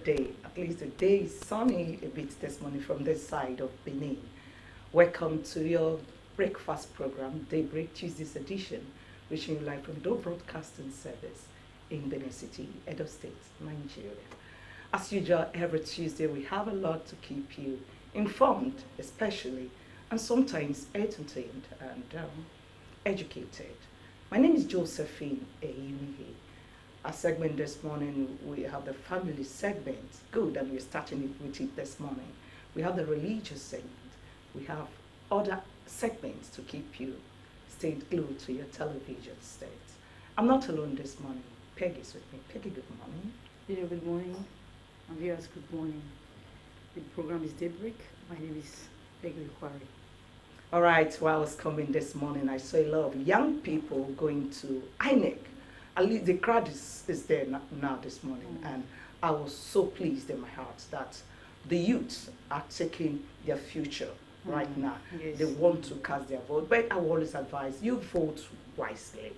day. At least the day is sunny a bit this morning from this side of Benin. Welcome to your breakfast program, Daybreak Tuesday's edition, reaching you live from the Broadcasting Service in Benin City, Edo State, Nigeria. As usual, every Tuesday we have a lot to keep you informed, especially, and sometimes entertained and educated. My name is Josephine Eyimihe. Our segment this morning, we have the family segment. Good, and we're starting it with it this morning. We have the religious segment. We have other segments to keep you stayed glued to your television sets. I'm not alone this morning. Peggy's with me. Peggy, good morning. Yeah, good morning. And viewers, good morning. The program is Daybreak. My name is Peggy Quarry. All right, while I was coming this morning, I saw a lot of young people going to INEC. At least the crowd is there now this morning, and I was so pleased in my heart that the youths are taking their future right now. Yes. They want to cast their vote, but I will always advise you vote wisely.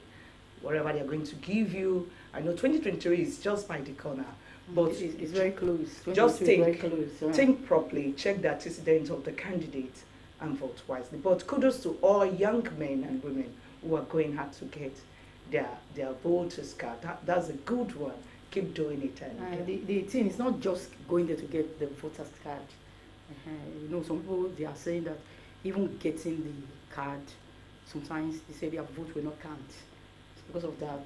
Whatever they're going to give you, I know 2023 is just by the corner, but it's very close. Just very think, close, think properly, check the antecedents of the candidate, and vote wisely. But kudos to all young men and women who are going hard to get their voters card. That's a good one. Keep doing it. And the thing is not just going there to get the voter's card. You know, some people, they are saying that even getting the card, sometimes they say their vote will not count. It's because of that.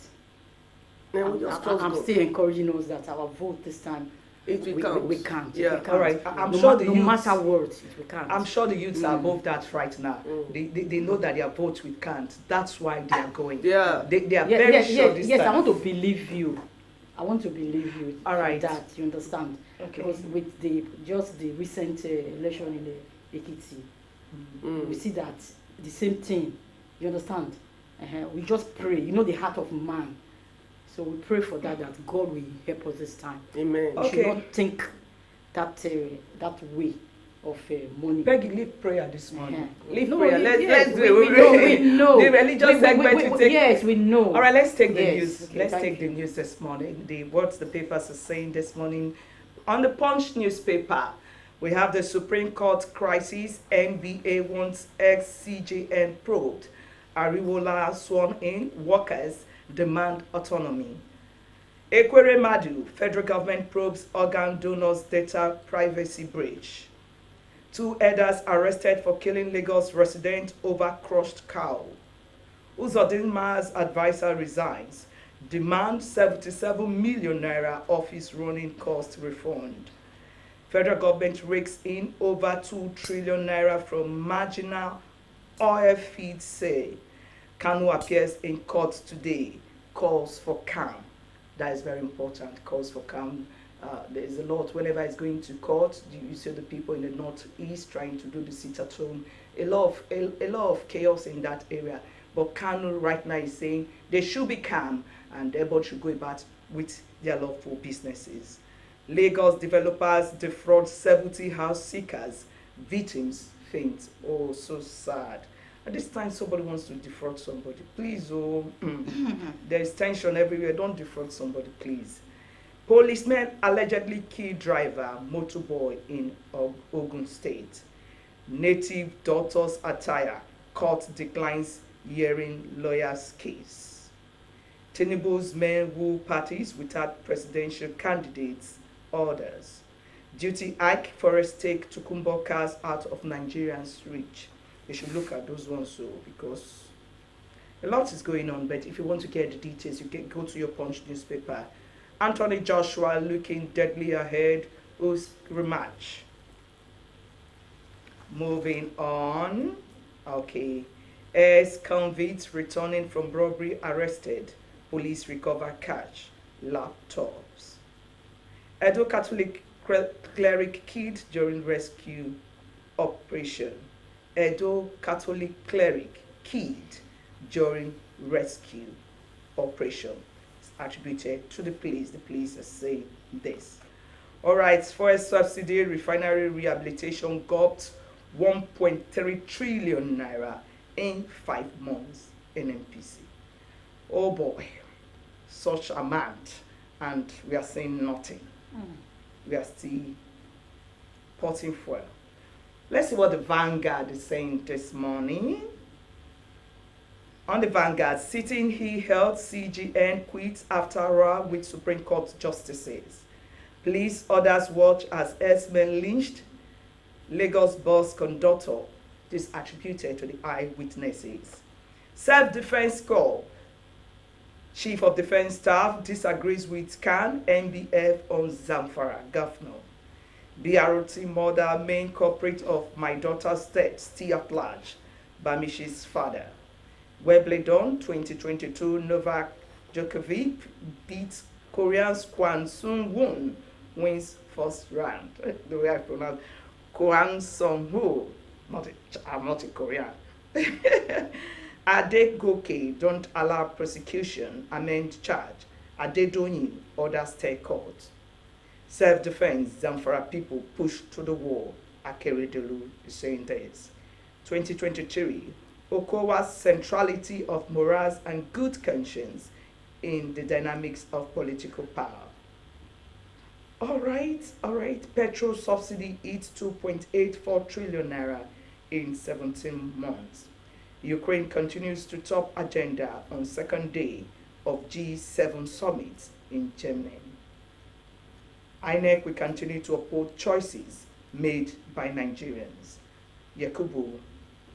I'm still encouraging us that our vote this time, we can't. Yeah, can't. all right. I'm no sure the no youths, matter what, we can't. I'm sure the youths are above that right now. They know that their vote we can't. That's why they are going. Yeah. They are very sure this time. time. I want to believe you. I want to believe you. All right. That you understand. Okay. Because with the recent election in the Ekiti, we see that the same thing. You understand? We just pray. You know the heart of man. So we pray for that God will help us this time. Amen. We should not think that way of money. Peggy, leave prayer this morning. Leave No, prayer. yes, Let's do it. We know. The religious segment we take. Yes, we know. All right, let's take the Yes, news. okay, Let's thank take the news this morning. What the papers are saying this morning. On the Punch newspaper, we have the Supreme Court crisis. NBA wants ex-CJN probed. Ariwola sworn in. Workers demand autonomy. Ekwere Madu, federal government probes organ donors data privacy breach. 2 elders arrested for killing Lagos resident over crushed cow. Uzodin Ma's advisor resigns. Demand 77 million naira office running cost refund. Federal government rakes in over 2 trillion naira from marginal oil feed sale. Kanu appears in court today. Calls for calm. That is very important. Calls for calm. There is a lot. Whenever it's going to court, you see the people in the northeast trying to do the sit at home. A lot of chaos in that area. But Kanu right now is saying they should be calm and everybody should go about with their lawful businesses. Lagos developers defraud 70 house seekers. Victims faint. Oh, so sad. At this time, somebody wants to defraud somebody. Please, there is tension everywhere. Don't defraud somebody, please. Policemen allegedly killed driver, motorboy in Ogun State. Native daughter's attire. Court declines hearing lawyer's case. Tinubu's men woo parties without presidential candidates. Orders. Duty hike forest take Tukumbo cars out of Nigerians' reach. You should look at those ones because a lot is going on, but if you want to get the details, you can go to your Punch newspaper. Anthony Joshua looking deadly ahead. Who's rematch? Moving on. Okay. Ex-convicts returning from robbery arrested. Police recover cash. Laptops. Edo Catholic cleric killed during rescue operation. Edo Catholic cleric killed during rescue operation. It's attributed to the police. The police are saying this. All right, fuel subsidy refinery rehabilitation got 1.3 trillion naira in 5 months in MPC. Oh boy, such amount, and we are saying nothing. we are still potting fuel. Let's see what the Vanguard is saying this morning. On the Vanguard, sitting he held CGN quits after row with Supreme Court justices. Police orders watch as herdsmen lynched Lagos bus conductor. This attributed to the eyewitnesses. Self-defense call. Chief of Defense Staff disagrees with CAN NBF on Zamfara governor. BRT mother main culprit of my daughter's death still at large. Bamishi's father. Wimbledon 2022 Novak Djokovic beats Korean's Kwan Sung-won, wins first round. The way I pronounce Kwan Sung-woo. I'm not a Korean. Adegoke don't allow prosecution, amend charge. Adedoyin orders take court. Self-defense, Zamfara people pushed to the wall. Akeredolu is saying this. 2023, Okowa's centrality of morals and good conscience in the dynamics of political power. All right. Petrol subsidy hits 2.84 trillion naira in 17 months. Ukraine continues to top agenda on second day of G7 summit in Germany. INEC will continue to uphold choices made by Nigerians. Yakubu,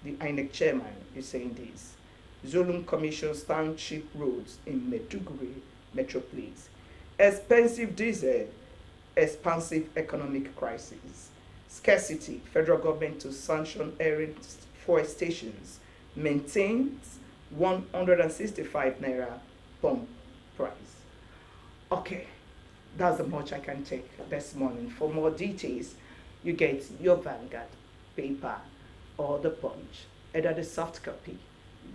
the INEC chairman, is saying this. Zulum commissions township roads in Maiduguri metropolis. Expensive diesel, expansive economic crisis. Scarcity, federal government to sanction fuel stations. Maintains 165 naira pump price. Okay, that's the much I can take this morning. For more details, you get your Vanguard paper or the Punch, either the soft copy,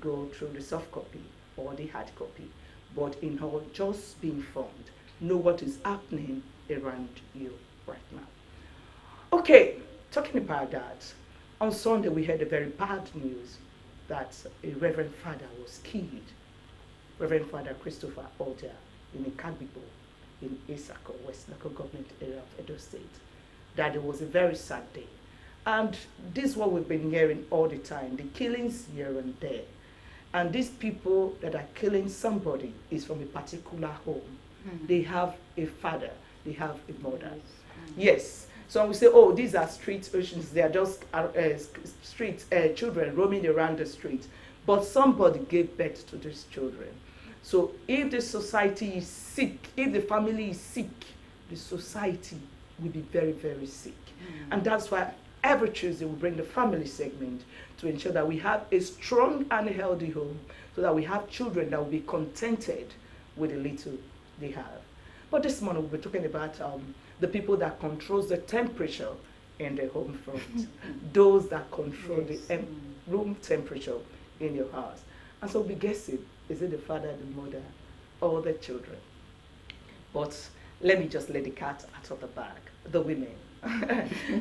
go through the soft copy or the hard copy. But in all, just be informed, know what is happening around you right now. Okay, talking about that, on Sunday we heard a very bad news that a Reverend Father was killed. Reverend Father Christopher Alder in Ikagbibo in Isako, West Local Government area of Edo State. That it was a very sad day. And this is what we've been hearing all the time, the killings here and there. And these people that are killing somebody is from a particular home. They have a father, they have a mother. Yes. So we say, oh, these are street urchins. They are just street children roaming around the street. But somebody gave birth to these children. So if the society is sick, if the family is sick, the society will be very, very sick. And that's why every Tuesday we bring the family segment to ensure that we have a strong and healthy home so that we have children that will be contented with the little they have. But this morning we'll be talking about the people that controls the temperature in the home front, those that control the room temperature in your house. And so we'll be guessing, is it the father, the mother, or the children? But let me just let the cat out of the bag, the women.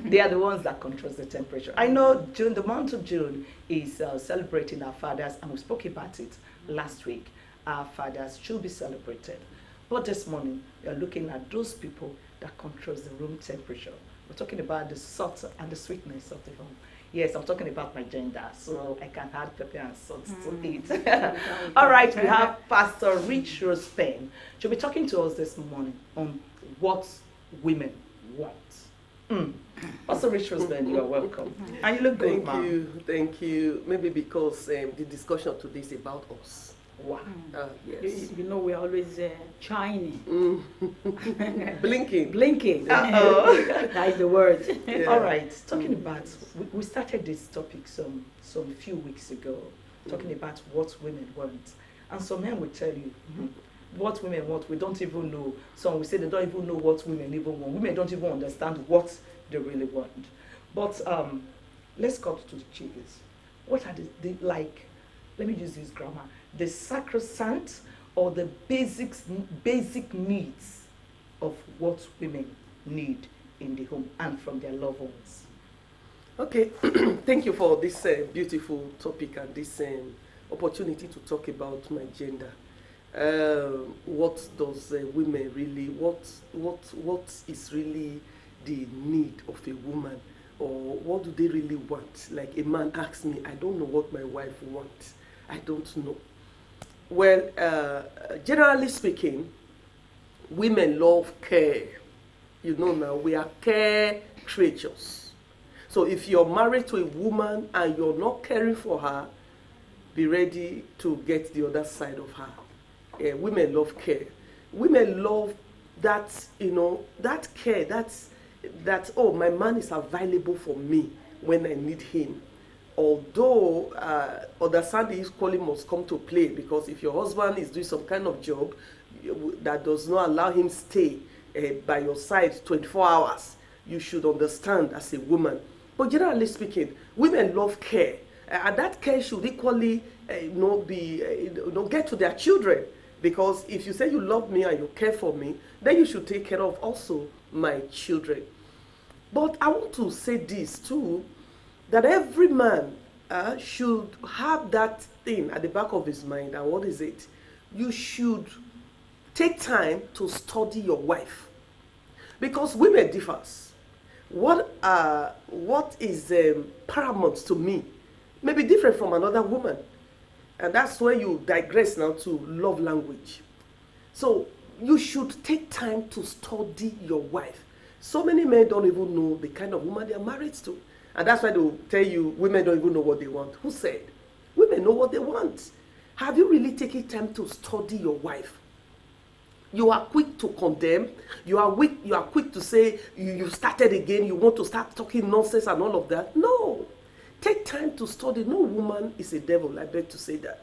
They are the ones that controls the temperature. I know June, the month of June is celebrating our fathers, and we spoke about it last week. Our fathers should be celebrated. But this morning, we are looking at those people that controls the room temperature. We're talking about the salt and the sweetness of the home. Yes, I'm talking about my gender, so I can add pepper and salt to it. All right, we have Pastor Rich Rospen. She'll be talking to us this morning on what women want. Pastor Rich Rospen, you are welcome. And you look good, ma'am. Thank you. Maybe because the discussion today is about us. Wow. Yes. You know, we're always shining. Blinking. That is the word. Yeah. All right, talking about, we started this topic some few weeks ago, talking about what women want. And some men will tell you, what women want, we don't even know. Some will say they don't even know what women even want. Women don't even understand what they really want. But let's cut to the chase. What are the like, let me use this grammar, the sacrosanct or the basic needs of what women need in the home and from their loved ones. Okay, thank you for this beautiful topic and this opportunity to talk about my gender. what does women really, what is really the need of a woman, or what do they really want? Like a man asks me, I don't know what my wife wants. I don't know. Well, generally speaking, women love care. You know now, we are care creatures. So if you're married to a woman and you're not caring for her, be ready to get the other side of her. Women love care. Women love that, that care, that, oh, my man is available for me when I need him. Although understanding equally must come to play, because if your husband is doing some kind of job that does not allow him stay by your side 24 hours, you should understand as a woman. But generally speaking, women love care, and that care should equally get to their children. Because if you say you love me and you care for me, then you should take care of also my children. But I want to say this too, that every man should have that thing at the back of his mind. And what is it? You should take time to study your wife, because women differs. What is paramount to me may be different from another woman, and that's where you digress now to love language. So you should take time to study your wife. So many men don't even know the kind of woman they are married to, and that's why they'll tell you women don't even know what they want. Who said? Women know what they want. Have you really taken time to study your wife? You are quick to condemn. You are quick to say you started again. You want to start talking nonsense and all of that. No. Take time to study. No woman is a devil. I beg to say that.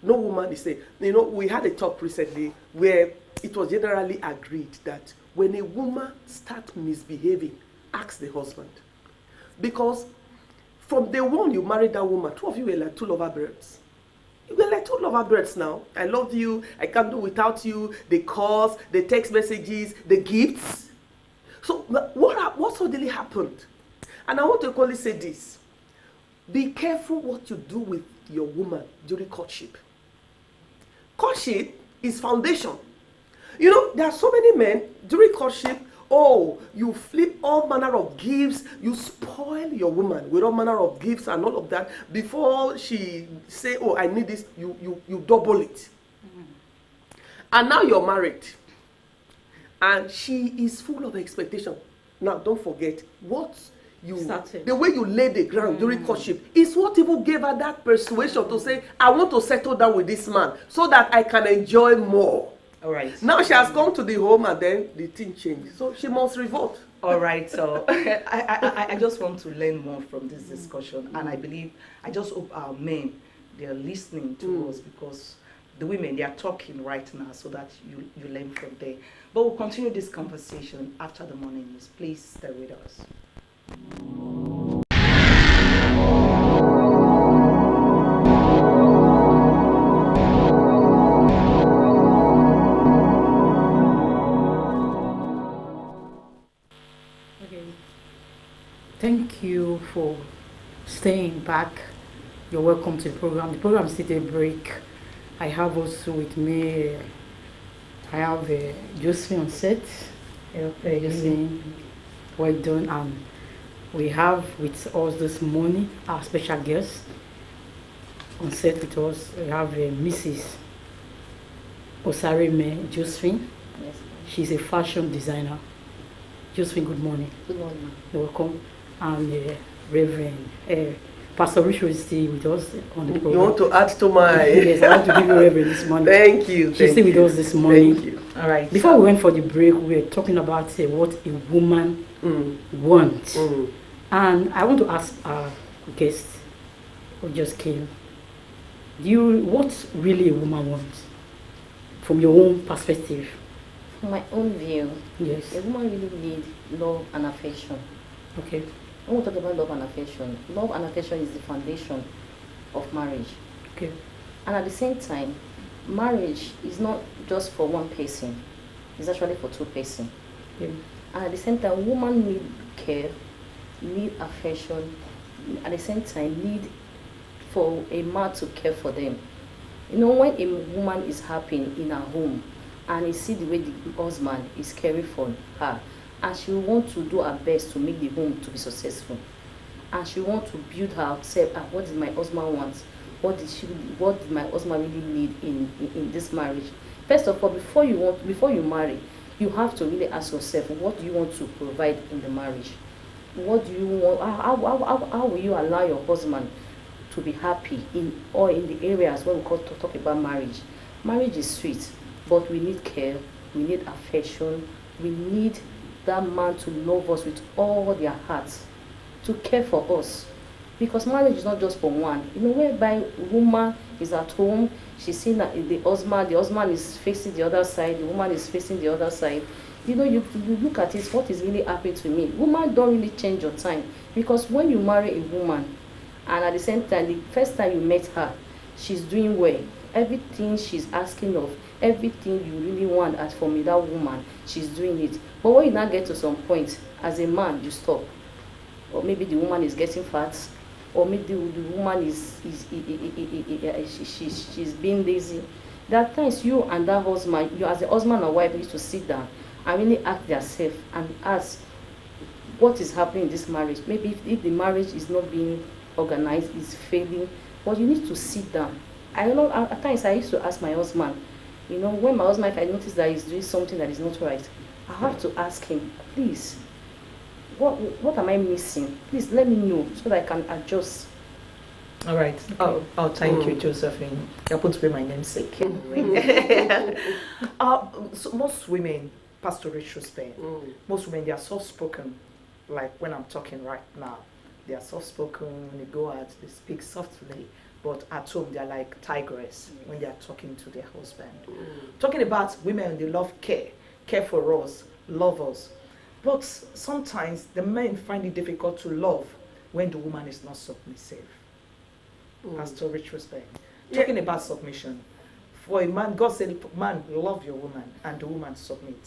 No woman is a... we had a talk recently where it was generally agreed that when a woman starts misbehaving, ask the husband. Because from the one you married that woman, two of you were like two lover birds. You were like two lover birds now. I love you. I can't do without you. The calls, the text messages, the gifts. So what suddenly happened? And I want to clearly say this. Be careful what you do with your woman during courtship. Courtship is foundation. There are so many men during courtship. Oh, you flip all manner of gifts. You spoil your woman with all manner of gifts and all of that. Before she say, oh, I need this, you double it. And now you're married. And she is full of expectation. Now, don't forget, the way you lay the ground during courtship is what even gave her that persuasion to say, I want to settle down with this man so that I can enjoy more. All right. Now she has come to the home and then the thing changed. So she must revolt. All right. So I just want to learn more from this discussion. And I just hope our men, they are listening to us, because the women, they are talking right now, so that you learn from there. But we'll continue this conversation after the morning news. Please stay with us. Thank you for staying back. You're welcome to the program. The program is still Daybreak. I have also with me, I have Josephine on set. Josephine, well done. And we have with us this morning our special guest on set with us. We have Mrs. Osareme Josephine. Yes. She's a fashion designer. Josephine, good morning. Good morning. You're welcome. And Reverend Pastor Richard is still with us on the program. You want to add to my... Yes, I want to give you Reverend this morning. Thank you. She's still with us this morning. Thank you. All right. Before we went for the break, we were talking about what a woman wants. And I want to ask our guest who just came, what really a woman wants? From your own perspective. From my own view, Yes. a woman really needs love and affection. Okay. When we talk about love and affection is the foundation of marriage. Okay. And at the same time, marriage is not just for one person. It's actually for two persons. Okay. And at the same time, women need care, need affection, at the same time need for a man to care for them. You know, when a woman is happy in her home and you see the way the husband is caring for her, and she want to do her best to make the home to be successful, and she want to build herself, what did my husband want? What did my husband really need in this marriage? First of all, before you marry, you have to really ask yourself, what do you want to provide in the marriage? What do you want? How will you allow your husband to be happy in the areas where we talk about marriage? Marriage is sweet, but we need care, we need affection, we need that man to love us with all their hearts, to care for us. Because marriage is not just for one. You know, whereby woman is at home, she's seeing that the husband is facing the other side, the woman is facing the other side. You know, you look at it, what is really happening to me? Woman don't really change your time. Because when you marry a woman, and at the same time, the first time you met her, she's doing well. Everything she's asking of, everything you really want as from that woman, she's doing it. But when you now get to some point, as a man, you stop. Or maybe the woman is getting fat, or maybe the woman she's being lazy. There are times you and that husband, you as a husband and wife, need to sit down and really ask yourself and ask, what is happening in this marriage? Maybe if the marriage is not being organized, is failing, but you need to sit down. I don't know, at times I used to ask my husband, you know, when my husband, if I notice that he's doing something that is not right, I have to ask him, please, what am I missing? Please let me know so that I can adjust. All right. Oh, thank you, Josephine. You're going to be my namesake. Anyway. So most women, Pastor Rachel Spain, most women, they are soft-spoken. Like when I'm talking right now, they are soft-spoken. When they go out, they speak softly. But at home, they are like tigress when they are talking to their husband. Talking about women, they love care for us, love us. But sometimes the men find it difficult to love when the woman is not submissive. Pastor Rachel Spain. Talking about submission. For a man, God said, man, love your woman, and the woman submit.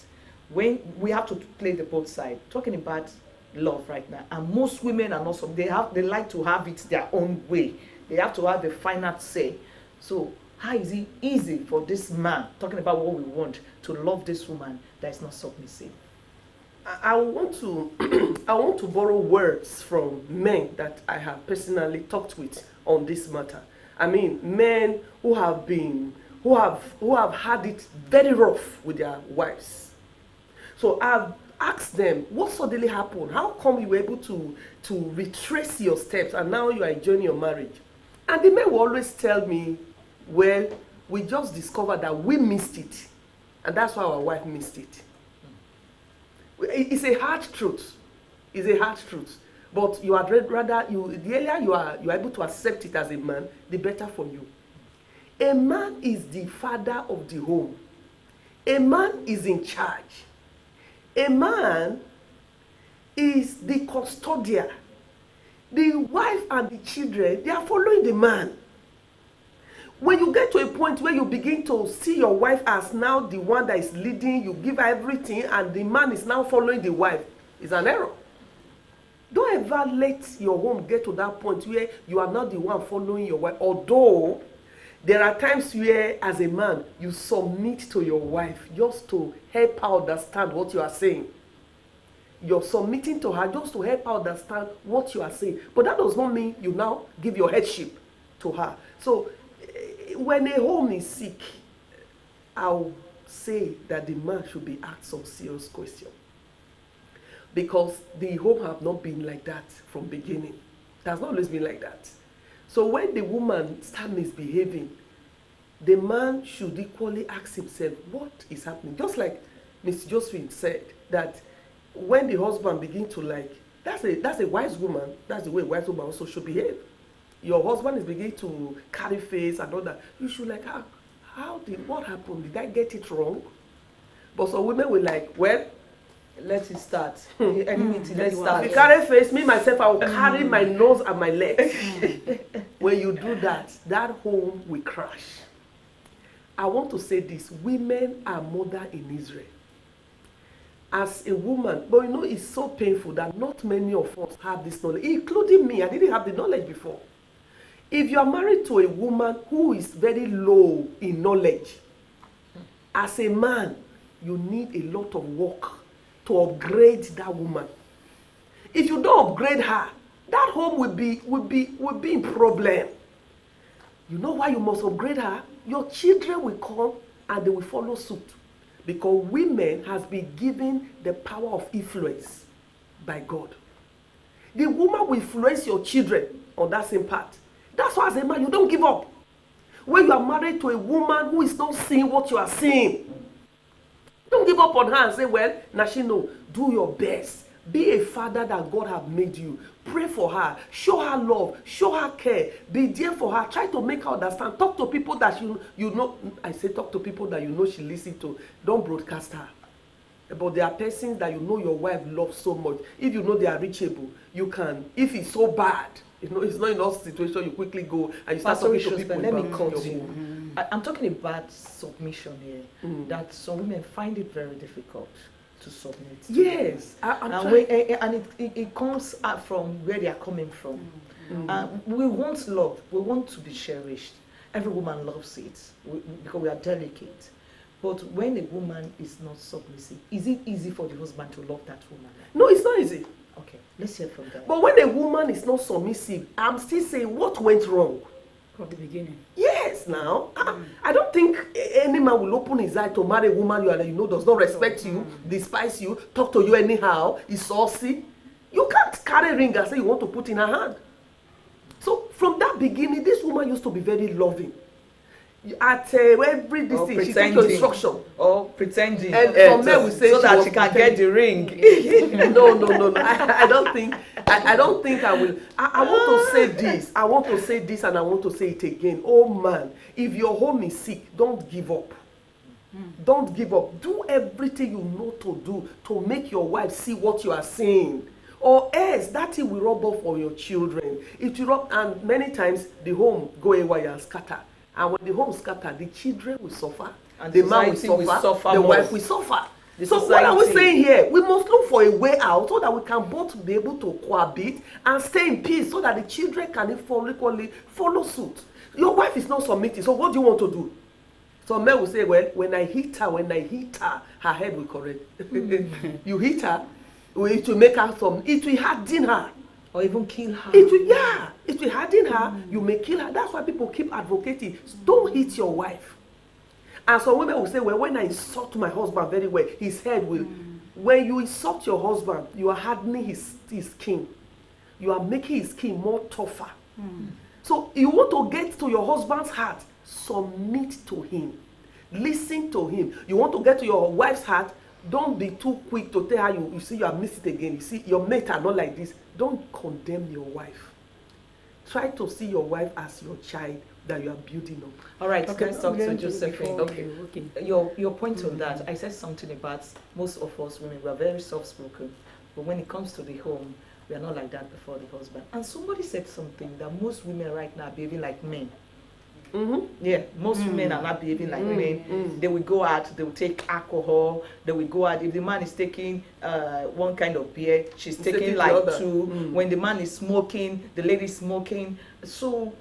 When we have to play the both sides. Talking about love right now. And most women are not they like to have it their own way. They have to have the final say. So how is it easy for this man, talking about what we want, to love this woman that is not submissive? I want to borrow words from men that I have personally talked with on this matter. I mean, men who have had it very rough with their wives. So I've asked them, what suddenly happened? How come you were able to retrace your steps and now you are enjoying your marriage? And the men will always tell me, well, we just discovered that we missed it, and that's why our wife missed it. It's a hard truth. It's a hard truth. But you are the earlier you are able to accept it as a man, the better for you. A man is the father of the home. A man is in charge. A man is the custodian. The wife and the children, they are following the man. When you get to a point where you begin to see your wife as now the one that is leading, you give her everything, and the man is now following the wife, it's an error. Don't ever let your home get to that point where you are not the one following your wife. Although there are times where, as a man, you submit to your wife just to help her understand what you are saying. You're submitting to her just to help her understand what you are saying. But that does not mean you now give your headship to her. So when a home is sick, I'll say that the man should be asked some serious questions. Because the home have not been like that from beginning. It has not always been like that. So when the woman starts misbehaving, the man should equally ask himself, what is happening? Just like Ms. Josephine said, that when the husband begins to that's a wise woman, that's the way a wise woman also should behave. Your husband is beginning to carry face and all that. You should what happened? Did I get it wrong? But some women will well, let it start. Let's start. If you carry face, me myself, I will carry my nose and my legs. When you do that, that home will crash. I want to say this: women are mother in Israel. As a woman, but it's so painful that not many of us have this knowledge, including me. I didn't have the knowledge before. If you are married to a woman who is very low in knowledge, as a man, you need a lot of work to upgrade that woman. If you don't upgrade her, that home will be in problem. You know why you must upgrade her? Your children will come and they will follow suit. Because women has been given the power of influence by God. The woman will influence your children on that same part. That's why as a man, you don't give up. When you are married to a woman who is not seeing what you are seeing, don't give up on her and say, well, Nashino, do your best. Be a father that God has made you. Pray for her. Show her love. Show her care. Be there for her. Try to make her understand. Talk to people that you know. I say talk to people that you know she listens to. Don't broadcast her. But there are persons that you know your wife loves so much. If you know they are reachable, you can. If it's so bad, you know, it's not enough situation, you quickly go and you start talking to people. Let me about cut your you. home. I'm talking about submission here. That some women find it very difficult to submit. To Yes, and it comes out from where they are coming from. We want love. We want to be cherished. Every woman loves it because we are delicate. But when a woman is not submissive, is it easy for the husband to love that woman? No, it's not easy. Okay, let's hear from that. But when a woman is not submissive, I'm still saying what went wrong. From the beginning. Yes, now I don't think any man will open his eye to marry a woman you know does not respect you, despise you, talk to you anyhow, is saucy. You can't carry a ring and say you want to put in her hand. So from that beginning, this woman used to be very loving. At every distance, she take your instruction. Or pretending. And some men will say so that was she can get the ring. No. I don't think I will. I want to say this. I want to say this and I want to say it again. Oh man, if your home is sick, don't give up. Don't give up. Do everything you know to do to make your wife see what you are saying. Or else that thing will rub off on your children. It will rub, and many times the home go away and scatter. And when the home scatter, the children will suffer, And the man will suffer, the wife will suffer. So what are we saying here? We must look for a way out so that we can both be able to cohabit and stay in peace so that the children can equally follow suit. Your wife is not submitting, so what do you want to do? Some men will say, well, when I hit her, her head will correct. You hit her, it will make her it will harden her. Or even kill her. It will harden her. You may kill her. That's why people keep advocating. Don't hit your wife. And some women will say, well, when I insult my husband very well, his head will. When you insult your husband, you are hardening his skin. You are making his skin more tougher. So you want to get to your husband's heart, submit to him. Listen to him. You want to get to your wife's heart, don't be too quick to tell her you see you have missed it again. You see your mate are not like this. Don't condemn your wife. Try to see your wife as your child that you are building up. All right, Okay, let's talk to learn Josephine. before Okay. okay. Your point on that, I said something about most of us women, we are very soft-spoken. But when it comes to the home, we are not like that before the husband. And somebody said something that most women right now are behaving like men. Yeah, most women are not behaving like men. They will go out, they will take alcohol, they will go out. If the man is taking one kind of beer, she's taking like two. When the man is smoking, the lady is smoking. So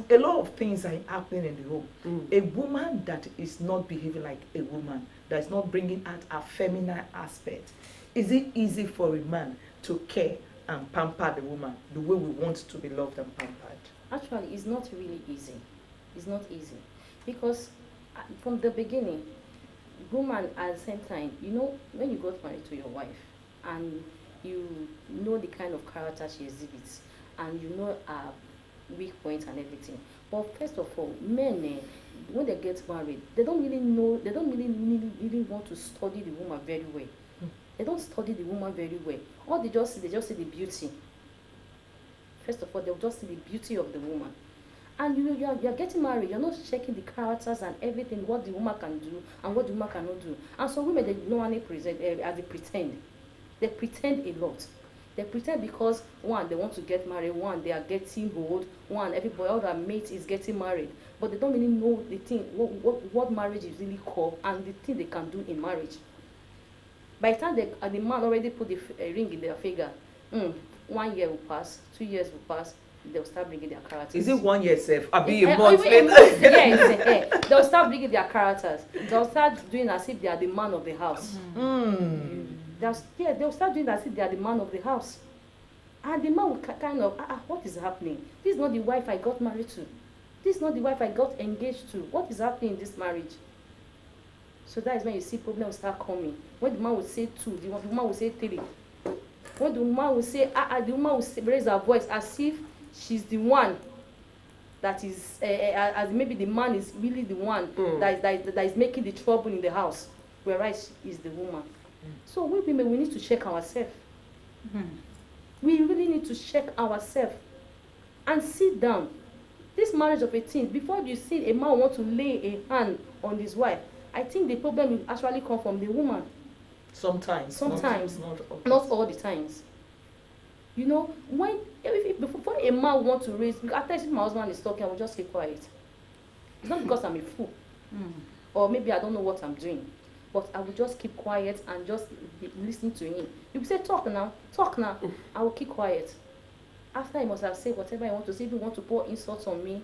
a lot of things are happening in the home. A woman that is not behaving like a woman, that is not bringing out a feminine aspect, is it easy for a man to care and pamper the woman the way we want to be loved and pampered? Actually, it's not really easy. It's not easy because from the beginning, woman at the same time, you know, when you got married to your wife and you know the kind of character she exhibits and you know her weak points and everything. But first of all, men, when they get married, they don't really know, they don't really want to study the woman very well. They don't study the woman very well. All they just see the beauty. First of all, they'll just see the beauty of the woman. And you're getting married, you're not checking the characters and everything, what the woman can do and what the woman cannot do. And so women, they normally present, they pretend. They pretend a lot. They pretend because, one, they want to get married, one, they are getting old, one, everybody, all their mates is getting married. But they don't really know the thing, what marriage is really called and the thing they can do in marriage. By the time the man already put the ring in their finger, 1 year will pass, 2 years will pass, they'll start bringing their characters. Is it 1 year safe? I'll be a Eh, month even a later. month, yes, they'll start bringing their characters. They'll start doing as if they are the man of the house. They'll start doing as if they are the man of the house. And the man will kind of, what is happening? This is not the wife I got married to. This is not the wife I got engaged to. What is happening in this marriage? So that is when you see problems start coming. When the man will say 2, the woman will say 3. When the woman will say, the woman will raise her voice as if she's the one that is, as maybe the man is really the one that is making the trouble in the house, whereas is the woman. So we women, we need to check ourselves. We really need to check ourselves and sit down. This marriage of 18, before you see a man want to lay a hand on his wife, I think the problem will actually come from the woman. Sometimes. Not all the times. You know, before a man wants to raise, after I see my husband is talking, I will just keep quiet. It's not because I'm a fool, or maybe I don't know what I'm doing, but I will just keep quiet and just listen to him. If you say talk now, I will keep quiet. After he must have said whatever I want to say, if he want to pour insults on me,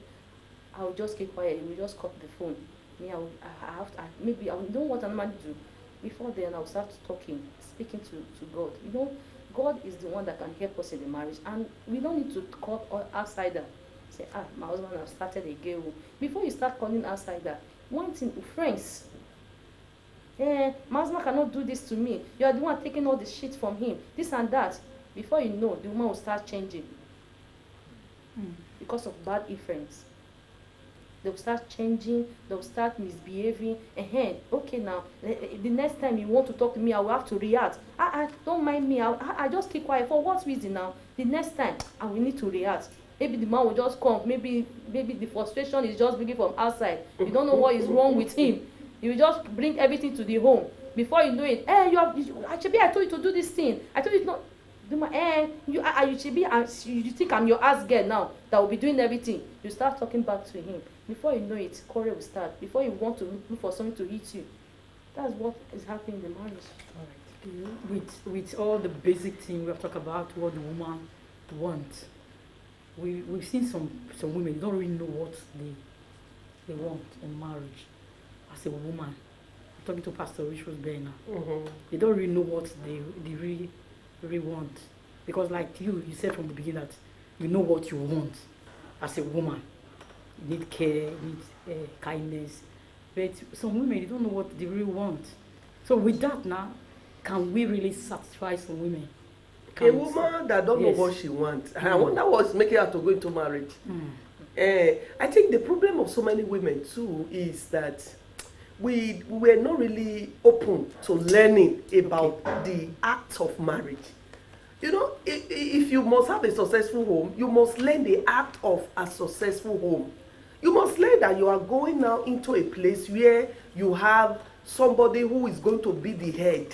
I will just keep quiet. He will just cut the phone. Maybe I don't know what I'm going to do. Before then, I'll start talking, speaking to God. You know, God is the one that can help us in the marriage, and we don't need to call outsider. Say, my husband has started a gay. Before you start calling outsider, one thing, friends. My husband cannot do this to me. You are the one taking all the shit from him. This and that. Before you know, the woman will start changing because of bad influence. They'll start changing, they'll start misbehaving. Okay, now, the next time you want to talk to me, I will have to react. Don't mind me, I just keep quiet. For what reason now? The next time, I will need to react. Maybe the man will just come, maybe the frustration is just bringing from outside. You don't know what is wrong with him. You just bring everything to the home. Before you know it, actually, I told you to do this thing. I told you not. You think I'm your ass girl now that will be doing everything. You start talking back to him. Before you know it, quarrel will start. Before you want to look for something to hit you. That's what is happening in the marriage. With all the basic things we have talked about, what the woman wants, we've seen some women don't really know what they want in marriage. As a woman, I'm talking to Pastor Richard Berner. They don't really know what they really want, because like you said from the beginning that you know what you want as a woman. You need care, you need kindness, but some women, they don't know what they really want. So with that now, can we really satisfy some women? A woman that don't know what she wants, I wonder what's making her to go into marriage. I think the problem of so many women too is that we were not really open to learning about the act of marriage. You know, if you must have a successful home, you must learn the act of a successful home. You must learn that you are going now into a place where you have somebody who is going to be the head,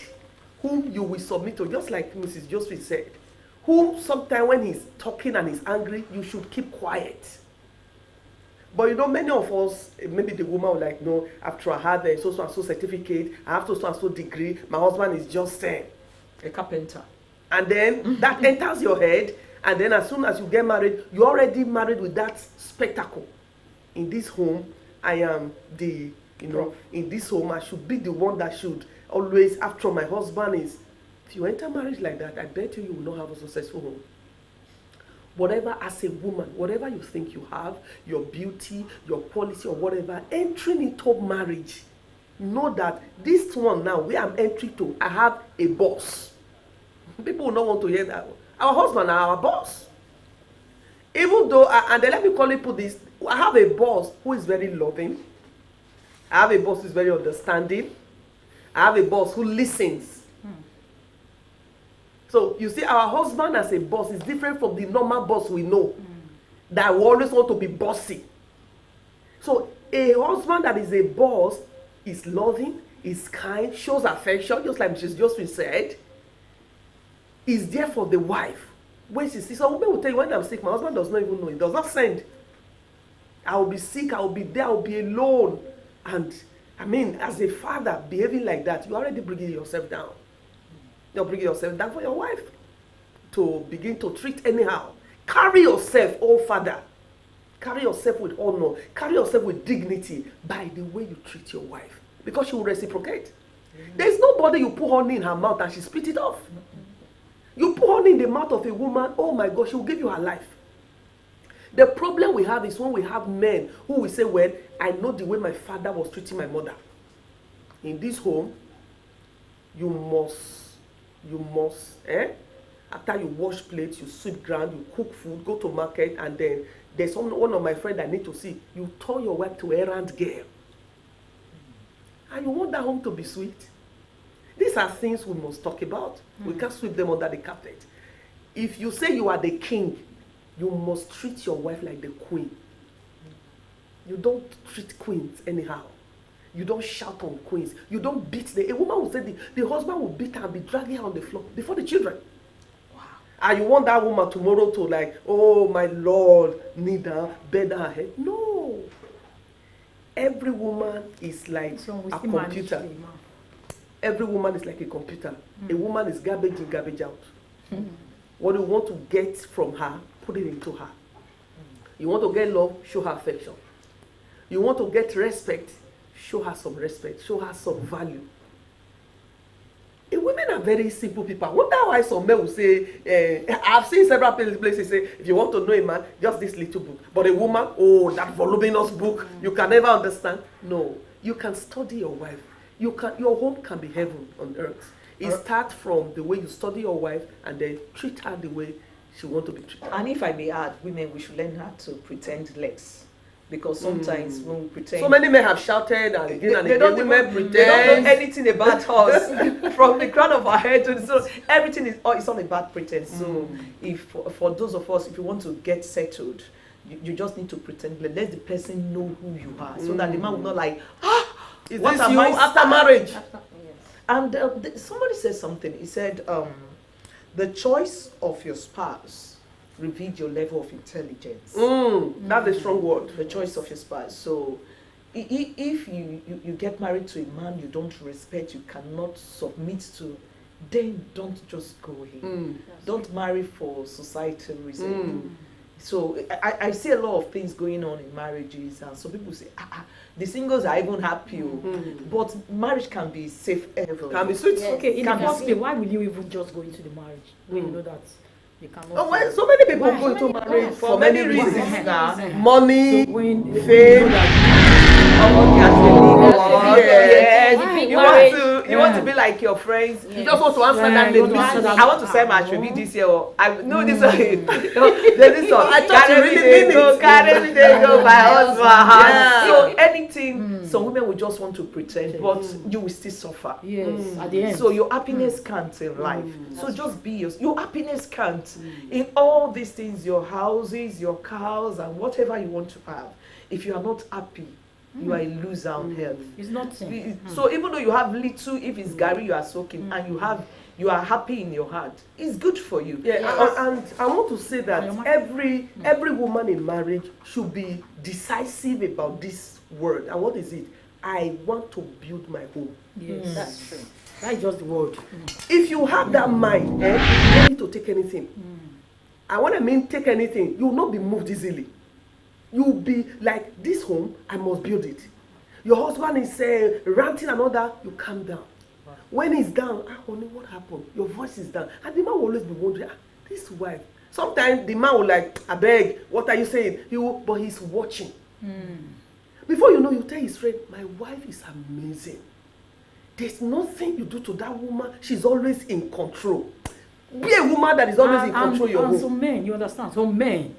whom you will submit to, just like Mrs. Joseph said, whom sometimes when he's talking and he's angry, you should keep quiet. But you know, many of us, maybe the woman will like, no, after I have a so and so certificate, I have so and so degree, my husband is just a carpenter. And then that enters your head, and then as soon as you get married, you're already married with that spectacle. In this home, I am in this home, I should be the one that should always, after my husband is. If you enter marriage like that, I bet you will not have a successful home. Whatever, as a woman, whatever you think you have, your beauty, your quality, or whatever, entering into marriage, know that this one now, where I'm entering to, I have a boss. People will not want to hear that. Our husband are our boss. Even though, and then let me call it put this, I have a boss who is very loving. I have a boss who is very understanding. I have a boss who listens. So you see, our husband as a boss is different from the normal boss we know, that we always want to be bossy. So a husband that is a boss is loving, is kind, shows affection, just like Mrs. Joseph said, is there for the wife. When she sees, some women will tell you, when I'm sick, my husband does not even know, he does not send. I will be sick, I will be there, I will be alone. And I mean, as a father behaving like that, you're already bringing yourself down. You're bringing yourself down for your wife to begin to treat anyhow. Carry yourself, oh father. Carry yourself with honor. Carry yourself with dignity by the way you treat your wife. Because she will reciprocate. There's nobody you put honey in her mouth and she spit it off. You put honey in the mouth of a woman, oh my God, she will give you her life. The problem we have is when we have men who will say, well, I know the way my father was treating my mother. In this home, you must, after you wash plates, you sweep ground, you cook food, go to market, and then there's one of my friends I need to see. You turn your wife to errand girl. And you want that home to be sweet. These are things we must talk about. We can't sweep them under the carpet. If you say you are the king, you must treat your wife like the queen. You don't treat queens anyhow. You don't shout on queens. You don't beat them. A woman will say the husband will beat her and be dragging her on the floor before the children. Wow. And you want that woman tomorrow to like, oh my Lord, kneel down, bend her head. No. Every woman is like a computer. Every woman is like a computer. A woman is garbage in, garbage out. What you want to get from her, put it into her. You want to get love, show her affection. You want to get respect, show her some respect, show her some value. Women are very simple people. I wonder why some men will say, I've seen several places say, if you want to know a man, just this little book. But a woman, oh, that voluminous book, you can never understand. No, you can study your wife. Your home can be heaven on earth. It starts from the way you study your wife and then treat her the way she wants to be treated. And if I may add, women, we should learn how to pretend less. Because sometimes when we pretend... So many men have shouted and again and again. Women pretend. They don't know anything about us. From the crown of our head to the soul. Everything is all about pretense. So if for those of us, if you want to get settled, you just need to pretend. Let the person know who you are. So that the man will not like, is this you after marriage? And somebody said something. He said, the choice of your spouse reveals your level of intelligence. That's a strong word. The choice of your spouse. So if you get married to a man you don't respect, you cannot submit to, then don't just go in. Don't marry for societal reasons. So I see a lot of things going on in marriages, and some people say, the singles are even happy. But marriage can be safe ever. Can be sweet. Yes. Okay, in the first place, why will you even just go into the marriage when you know that you cannot? Oh, well, so many people go into marriage for many reasons now. Money, So when fame. You want to be like your friends. You just want to answer that lady. I want to send my attribute this year. I know this one. There's this one. I thought you really mean it. Carry me, they go. My husband. So anything. Some women will just want to pretend, but you will still suffer. yes, at the end. So your happiness counts in life. So just be your happiness counts in all these things, your houses, your cars, and whatever you want to have. If you are not happy, you are a loser on health. It's not. So even though you have little, if it's Gary you are soaking, and you are happy in your heart, it's good for you. And I want to say that every woman in marriage should be decisive about this word. And what is it? I want to build my home. Yes, That's true. that's just the word. If you have that mind, you don't need to take anything. And when I mean take anything, you will not be moved easily. You will be like, this home, I must build it. Your husband is ranting and all that, you calm down. When he's down, honey, what happened? Your voice is down. And the man will always be wondering, this wife. Sometimes the man will like, I beg, what are you saying? But he's watching. Before you know, you tell his friend, my wife is amazing. There's nothing you do to that woman. She's always in control. Be a woman that is always in control of your home. And some men, you understand? Some men,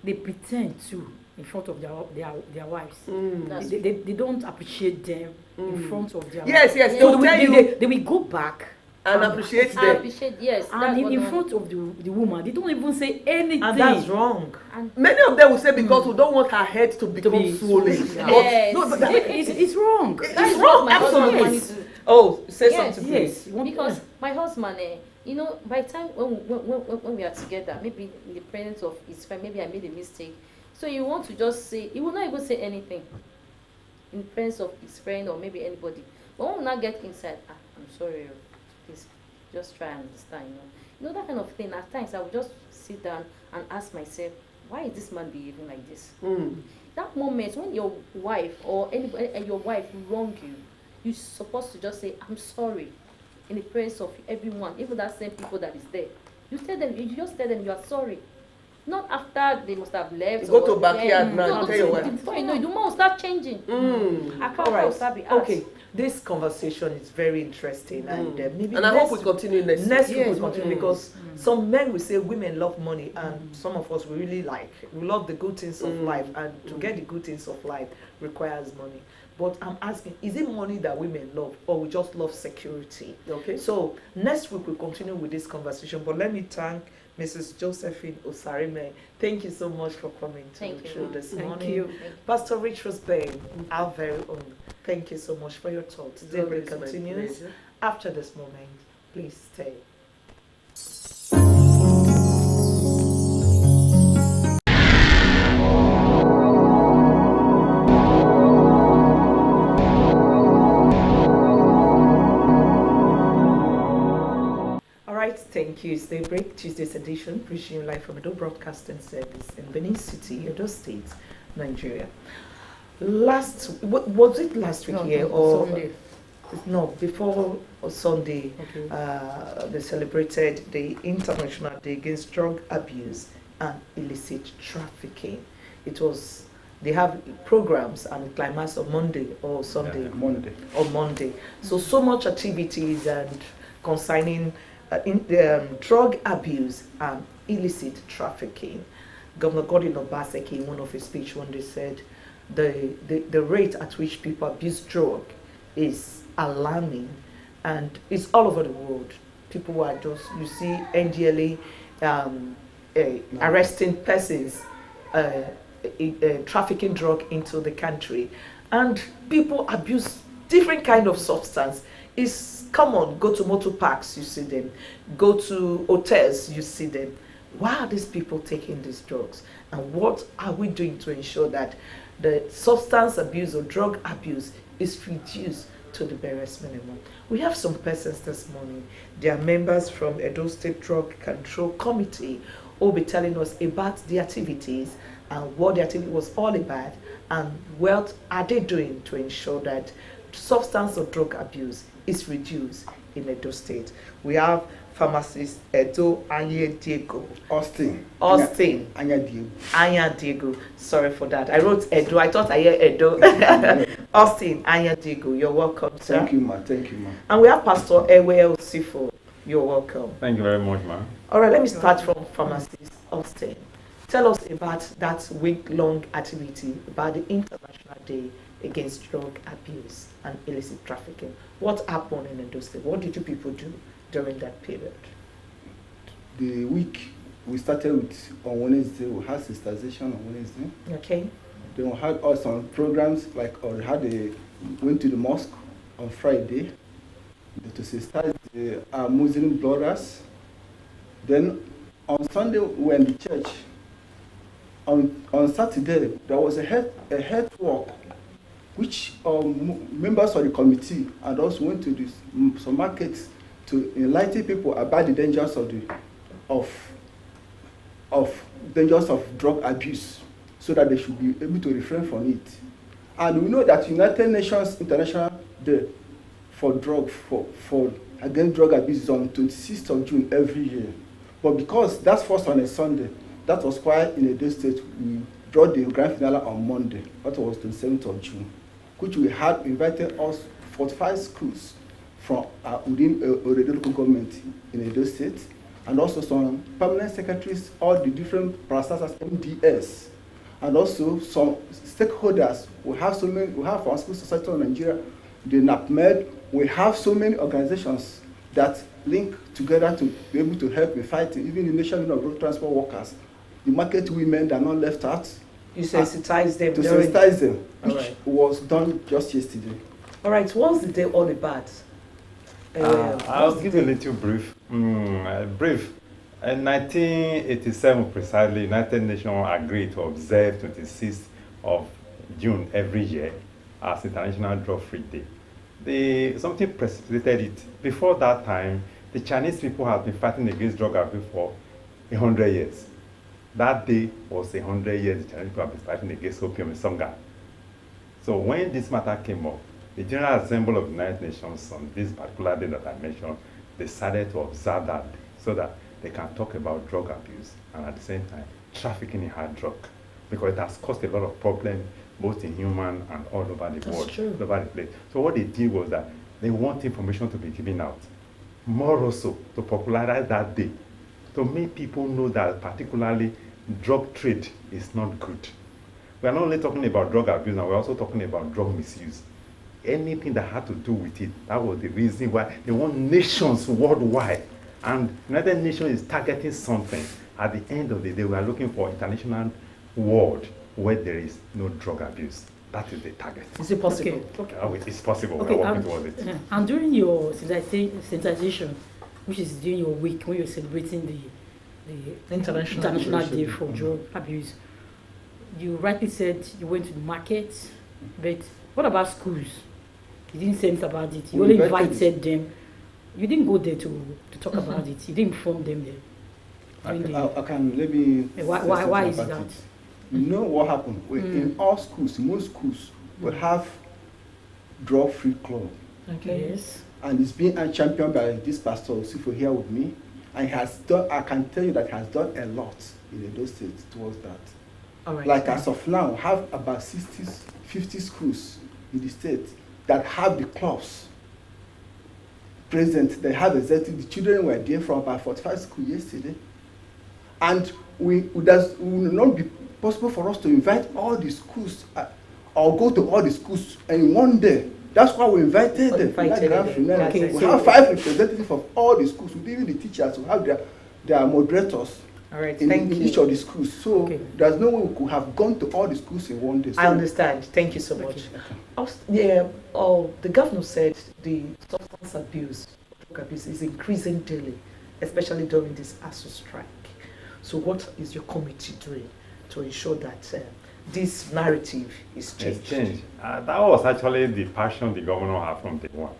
they pretend to in front of their wives. They don't appreciate them in front of their Yes, wives. they So will tell you they will go back and appreciate I them. appreciate, yes. and in front of the woman, they don't even say anything. And that's wrong. Many of them will say because we don't want her head to become swollen. Yes. But It's wrong. That's wrong, what my husband absolutely. wanted to. Oh, say Yes, something, please. Because my husband, by the time when we are together, maybe in the presence of his friend, maybe I made a mistake. So you want to just say, he will not even say anything in presence of his friend or maybe anybody. But when we now get inside, I'm sorry, please Just try and understand, that kind of thing. At times, I would just sit down and ask myself, why is this man behaving like this? That moment when your wife or anybody, your wife wrong you, you're supposed to just say, I'm sorry, in the presence of everyone, even that same people that is there. You just tell them you are sorry. Not after they must have left. You go to backyard now, no, tell your wife. before you know, the man will start changing. All right. Okay, this conversation is very interesting, and maybe and I hope we continue next week week. we continue because some men will say women love money, and some of us we love the good things of life, and to get the good things of life requires money. But I'm asking, is it money that women love, or we just love security? Okay. So next week we'll continue with this conversation. But let me thank Mrs. Josephine Osarime. Thank you so much for coming to the show this morning. Thank you. Pastor Richard Bain, our very own. Thank you so much for your thoughts. Daybreak continues after this moment. Please stay. Thank you. It's Daybreak, Tuesday's edition, preaching you live from Edo Broadcasting Service in Benin City, Edo State, Nigeria. Was it last week here or Sunday? No, before Sunday, they celebrated the International Day Against Drug Abuse and Illicit Trafficking. They have programs and climax on Monday or Sunday. Monday. So much activities and concerning drug abuse and illicit trafficking. Governor Gordon Obaseki, in one of his speech one day, said the rate at which people abuse drug is alarming, and it's all over the world. People are you see NDLA arresting persons trafficking drug into the country, and people abuse different kind of substance. It's common. Go to motor parks, you see them. Go to hotels, you see them. Why are these people taking these drugs? And what are we doing to ensure that the substance abuse or drug abuse is reduced to the barest minimum? We have some persons this morning. They are members from Edo State Drug Control Committee who will be telling us about the activities and what the activity was all about, and what are they doing to ensure that substance or drug abuse is reduced in Edo State. We have pharmacist Edo Anyadiego. Austin. Anyadiego. Sorry for that. I wrote Edo. I thought I heard Edo. Austin Anyadiego. You're welcome, sir. Thank you, ma. And we have Pastor Ewell Sifo. You're welcome. Thank you very much, ma. All right, let me start from pharmacist Austin. Tell us about that week-long activity about the International Day Against Drug Abuse and Illicit Trafficking. What happened in Edo State? What did you people do during that period? The week we started with on Wednesday, we had sensitization on Wednesday. Okay. Then we had also some programs went to the mosque on Friday to sensitize our Muslim brothers. Then on Sunday we were in the church. On Saturday there was a health walk, which members of the committee and also went to some markets to enlighten people about the dangers of drug abuse, so that they should be able to refrain from it. And we know that United Nations International Day against drug abuse is on 26th of June every year. But because that falls on a Sunday, that was why in Edo State we brought the grand finale on Monday. That was 27th of June, which we had invited us 45 schools from within Oredo local government in Edo State, and also some permanent secretaries, all the different parastatals, MDS, and also some stakeholders. We have our School Society of Nigeria, the NAPMED. We have so many organizations that link together to be able to help in fighting, even the National Union of Road Transport Workers, the market women that are not left out. You sensitize them. To sensitize them, which was done just yesterday. All right, what's the day all about? I'll give you a little brief. In 1987 precisely, United Nations agreed to observe 26th of June every year as International Drug Free Day. Something precipitated it. Before that time, The Chinese people have been fighting against drug abuse for 100 years. That day was 100 years the Chinese people have been fighting against opium in Songhai. So when this matter came up, the General Assembly of the United Nations on this particular day that I mentioned decided to observe that so that they can talk about drug abuse and at the same time trafficking in hard drug, because it has caused a lot of problems both in human and all over the world, all over the place. So what they did was that they want information to be given out, more also to popularize that day, to make people know that particularly drug trade is not good. We are not only talking about drug abuse now, we're also talking about drug misuse. Anything that had to do with it, that was the reason why they want nations worldwide. And United Nations is targeting something. At the end of the day, we are looking for international world where there is no drug abuse. That is the target. Is it possible? Okay. It's possible. Okay, We're working towards it. And during your sensitization, which is during your week when you're celebrating the International Day for Drug Abuse, you rightly said you went to the market, but what about schools? You didn't say anything about it. You only invited them. You didn't go there to talk about it. You didn't inform them there. I can let me. Why is that? You know what happened? In all schools, in most schools, we have drug-free club. Okay. Yes. And it's being championed by this pastor Osifo here with me. And he has done, I can tell you that he has done a lot in Edo State towards that. All right. Like as of now, have about 50 schools in the state that have the clubs present. They have executive. The children were there from about 45 schools yesterday. And it will not be possible for us to invite all the schools or go to all the schools in one day. That's why we invited them. Okay, we have 5 representatives of all the schools, even the teachers who have their moderators. All right, in each of the schools. So there's no way we could have gone to all the schools in one day. So I understand. Thank you so much. The governor said the substance abuse, drug abuse is increasing daily, especially during this ASU strike. So what is your committee doing to ensure that this narrative is changed? It's changed. That was actually the passion the governor had from day one.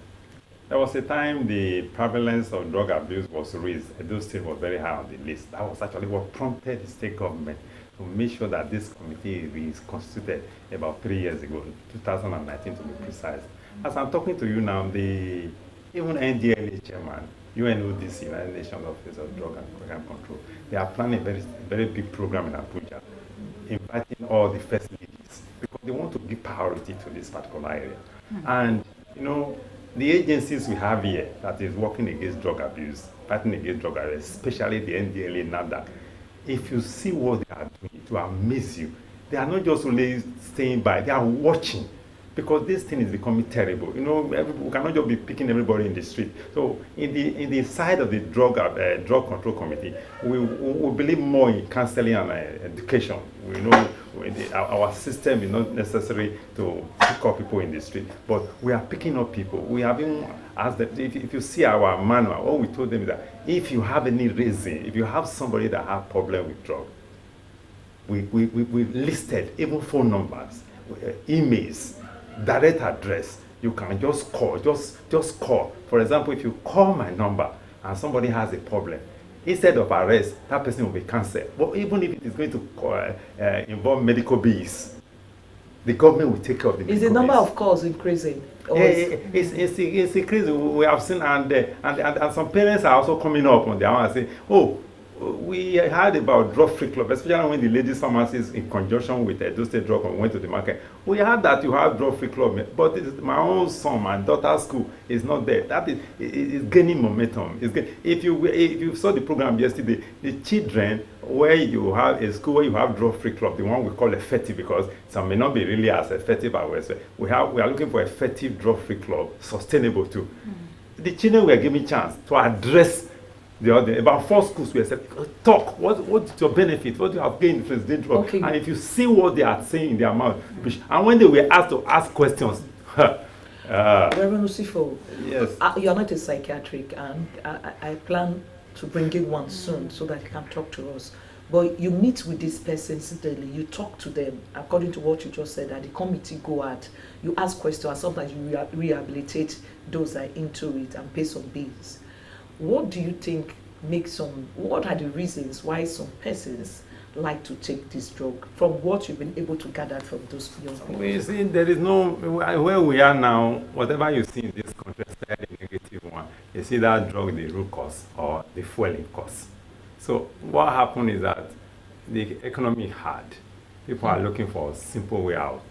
There was a time the prevalence of drug abuse was raised. Edo State was very high on the list. That was actually what prompted the state government to make sure that this committee is constituted about 3 years ago, 2019 to be precise. As I'm talking to you now, even NDLA chairman, UNODC, United Nations Office of Drug and Crime Control, they are planning a very big program in Abuja, inviting all the first ladies, because they want to give priority to this particular area. And, the agencies we have here that is working against drug abuse, fighting against drug abuse, especially the NDLA, NADA, if you see what they are doing, it will amaze you. They are not just only staying by, they are watching, because this thing is becoming terrible. We cannot just be picking everybody in the street. So in the side of the drug control committee, we believe more in counseling and education. We know our system is not necessary to pick up people in the street, but we are picking up people. We have even asked them, if you see our manual, what we told them is that if you have any reason, if you have somebody that have problem with drug, we listed even phone numbers, emails, direct address. You can just call, just call. For example, if you call my number and somebody has a problem, instead of arrest, that person will be cancelled. But even if it is going to involve medical bills, the government will take care of the medical bills. Is the number of calls increasing? It's increasing. We have seen, and some parents are also coming up on their own and saying, oh, we heard about drug-free club, especially when the ladies' pharmacies in conjunction with the Edo State Drug Club went to the market. We heard that you have drug-free club, but my own son, my daughter's school is not there. That is gaining momentum. If you saw the program yesterday, the children where you have a school where you have drug-free club, the one we call effective, because some may not be really as effective as we are looking for effective drug-free club, sustainable too. The children were given chance to address about 4 schools we said, talk, what's your benefit, what do you have gained from this drug? Okay. And if you see what they are saying in their mouth, and when they were asked to ask questions, Reverend Osifo, yes, you are not a psychiatric, and I plan to bring in one soon so that you can talk to us. But you meet with these persons daily, you talk to them according to what you just said, that the committee go out, you ask questions, and sometimes you rehabilitate those that are into it and pay some bills. what do you think what are the reasons why some persons like to take this drug, from what you've been able to gather from those young people? We see there is no, where we are now, whatever you see in this country, especially the negative one, you see that drug, the root cause or the fueling cause. So what happened is that the economy is hard. People are looking for a simple way out.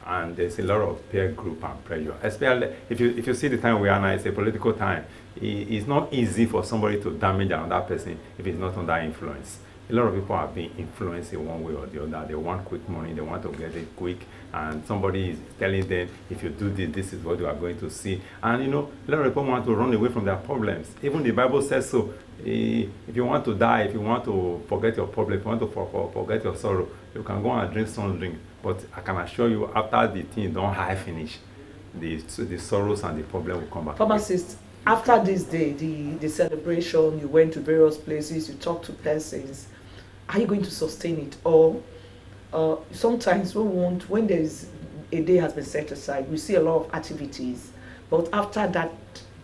And there's a lot of peer group and pressure. Especially if you see the time we are now, it's a political time. It's not easy for somebody to damage another person if it's not under influence. A lot of people are being influenced in one way or the other. They want quick money, they want to get it quick, and somebody is telling them, if you do this, this is what you are going to see. And a lot of people want to run away from their problems. Even the Bible says so. If you want to die, if you want to forget your problem, if you want to forget your sorrow, you can go and drink some drink. But I can assure you, after the thing don't high finish, the sorrows and the problem will come back. Pharmacist, after this day, the celebration, you went to various places, you talked to persons, are you going to sustain it? Or sometimes when there's a day has been set aside, we see a lot of activities, but after that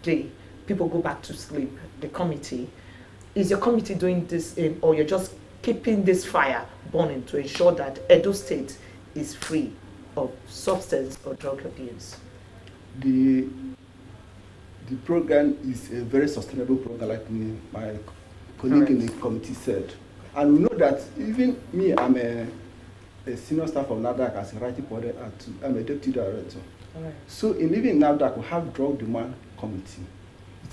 day, people go back to sleep. The committee, is your committee doing this or you're just keeping this fire burning to ensure that Edo State is free of substance or drug abuse? The program is a very sustainable program, like my colleague in the committee said. And we know that even me, I'm a senior staff of NAFDAC as a writing coordinator, I'm a deputy director. Right. So even NAFDAC, we have drug demand committee.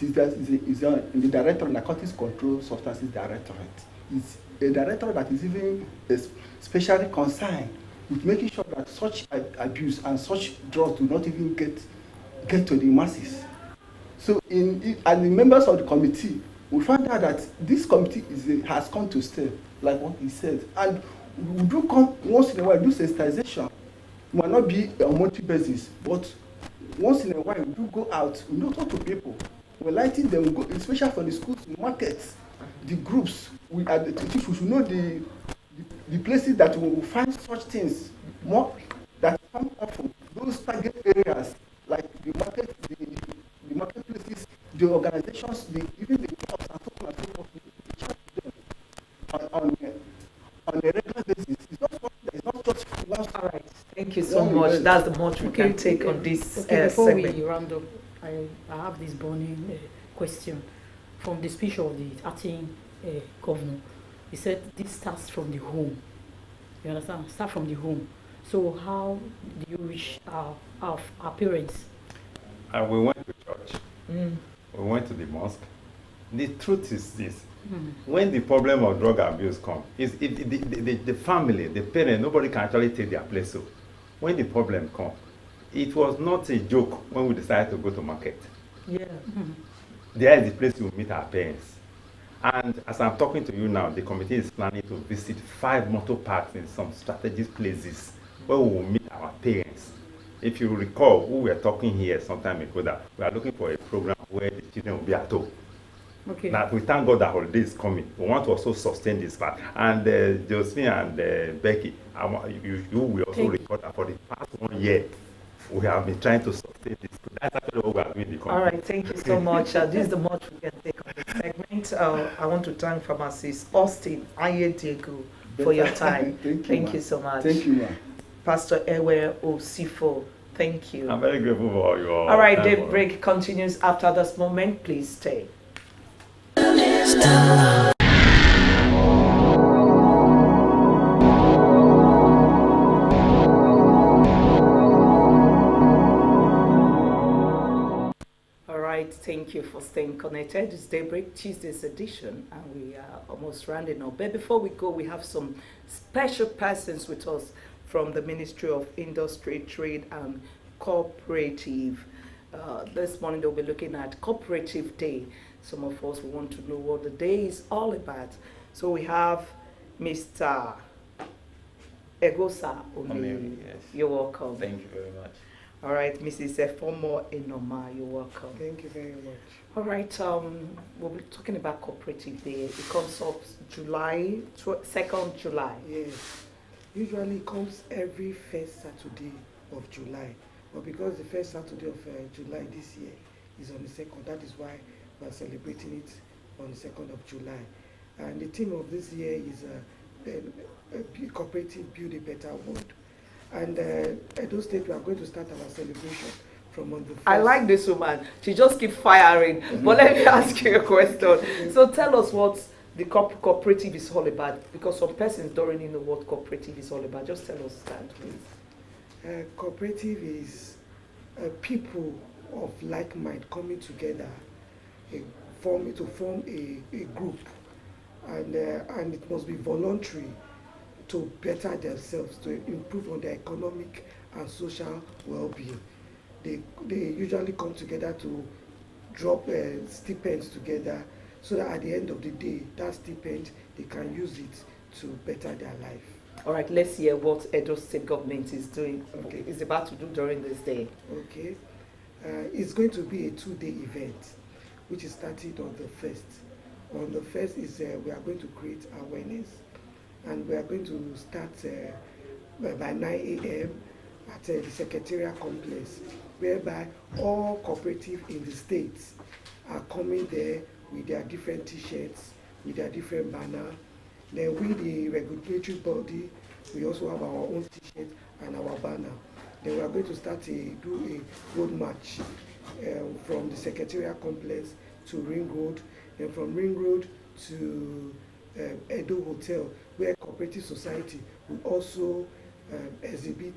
It is in the Director of Narcotics Control Substances Directorate. It's a director that is even specially concerned with making sure that such abuse and such drugs do not even get to the masses. So and the members of the committee, we found out that this committee has come to stay, like what he said. And we do come once in a while, do sensitization. It might not be on a monthly basis, but once in a while, we do go out, we don't talk to people. We're lighting them, especially for the schools, markets, the groups. We should know the places that we will find such things more that come often. Those target areas, like the market, the marketplaces, the organizations, even the clubs and so on and so forth, we charge them on a regular basis. It's not just one. All right, thank you so much. That's the much we can take on this before segment. we round up, I have this burning question from the speech of the acting governor. He said this starts from the home. You understand? Start from the home. So how do you reach our parents? We went to church. We went to the mosque. The truth is this. When the problem of drug abuse comes, the family, the parent, nobody can actually take their place. So when the problem comes, it was not a joke when we decided to go to market. Yeah. There is the place we meet our parents. And as I'm talking to you now, the committee is planning to visit 5 motor parks in some strategic places where we will meet our parents. If you recall, we were talking here some time ago that we are looking for a program where the children will be at home. Okay. Now, we thank God that holiday is coming. We want to also sustain this part. And Josephine and Becky, you will also record that for the past 1 year, we have been trying to sustain this. That's actually what we are doing in the company. All right, thank you so much. This is the much we can take on this segment. I want to thank pharmacist Austin Ayediego for your time. Thank you so much. Thank you, ma'am. Pastor Ewe Osifo, thank you. I'm very grateful for your All right, time. Daybreak continues after this moment. Please stay. Thank you for staying connected. It's Daybreak Tuesday's edition, and we are almost rounding up. But before we go, we have some special persons with us from the Ministry of Industry, Trade and Cooperative. This morning they'll be looking at Cooperative Day. Some of us want to know what the day is all about. So we have Mr. Egosa Omeri. Yes. You're welcome. Thank you very much. All right, Mrs. Efomo Enoma, you're welcome. Thank you very much. All right, we'll be talking about Cooperative Day. It comes up July, 2nd July. Yes. Usually it comes every first Saturday of July. But because the first Saturday of July this year is on the 2nd, that is why We are celebrating it on the 2nd of July. And the theme of this year is cooperative build a better world. And Edo State, we are going to start our celebration from on the 1st. I like this woman. She just keep firing. But let me ask you a question. So tell us what the cooperative is all about, because some persons don't really know what cooperative is all about. Just tell us that, please. Cooperative is people of like mind coming together to form a group, and it must be voluntary to better themselves, to improve on their economic and social well-being. They usually come together to drop stipends together, so that at the end of the day, that stipend, they can use it to better their life. All right, let's hear what Edo State government is doing, Okay. is about to do during this day. Okay. It's going to be a 2-day event, which is starting on the 1st. On the 1st is we are going to create awareness, and we are going to start by 9 a.m. at the Secretariat Complex, whereby all cooperative in the states are coming there with their different T-shirts, with their different banner. Then we, the regulatory body, we also have our own T-shirt and our banner. Then we are going to start do a road march from the Secretariat Complex to Ring Road, and from Ring Road to Edo Hotel, where Cooperative Society will also exhibit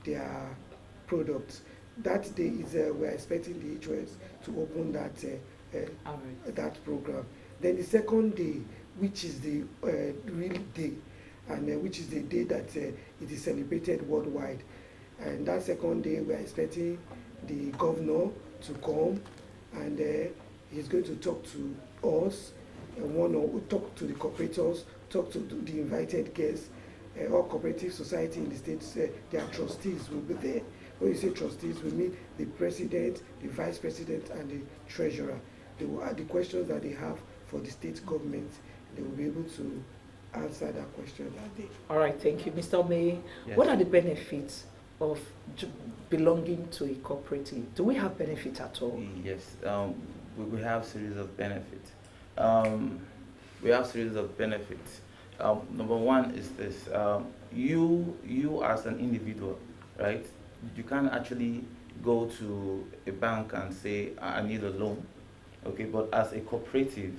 their products. That day is we are expecting the HOS to open that program. Then the second day, which is the real day, and which is the day that it is celebrated worldwide. And that second day, we are expecting the governor to come, and he's going to talk to us, talk to the cooperators, talk to the invited guests. All cooperative society in the states, their trustees will be there. When you say trustees, we mean the president, the vice president, and the treasurer. They will add the questions that they have for the state government. They will be able to answer that question that day. All right, thank you. Mr. May, Yes. What are the benefits of belonging to a cooperative? Do we have benefits at all? Yes, we have series of benefits. We have series of benefits. Number one is this: you as an individual, right? You can't actually go to a bank and say, I need a loan, okay? But as a cooperative,